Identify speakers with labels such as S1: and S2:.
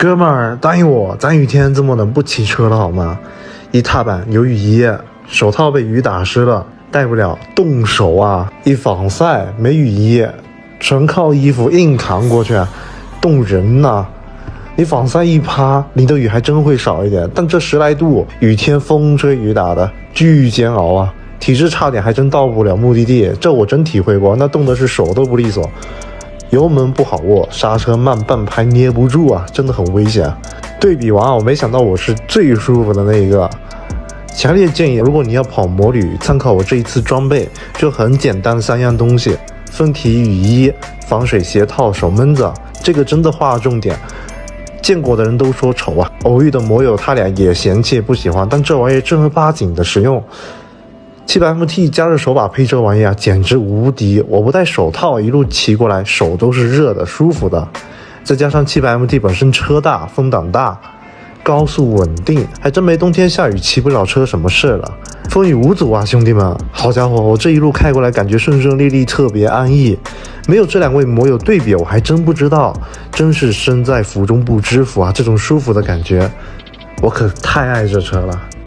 S1: 哥们儿，答应我，咱雨天这么冷不骑车了好吗？一踏板有雨衣，手套被雨打湿了，戴不了，冻手啊！一防晒没雨衣，纯靠衣服硬扛过去，冻人呐！你防晒一趴，淋的雨还真会少一点，但这10来度，雨天风吹雨打的，巨煎熬啊！体质差点还真到不了目的地，这我真体会过，那冻的是手都不利索。油门不好握，刹车慢，半拍捏不住啊，真的很危险。对比完，我没想到我是最舒服的那一个。强烈建议，如果你要跑摩旅，参考我这一次装备，就很简单3样东西：分体雨衣、防水鞋套、手闷子。这个真的划重点。见过的人都说丑啊，偶遇的摩友他俩也嫌弃不喜欢，但这玩意正儿八经的实用。700MT 加热手把配这玩意啊，简直无敌！我不戴手套，一路骑过来，手都是热的、舒服的。再加上700MT 本身车大、风挡大，高速稳定，还真没冬天下雨骑不了车什么事了。风雨无阻啊，兄弟们！好家伙，我这一路开过来，感觉顺顺利利，特别安逸。没有这2位摩友对比，我还真不知道，真是身在福中不知福啊！这种舒服的感觉，我可太爱这车了。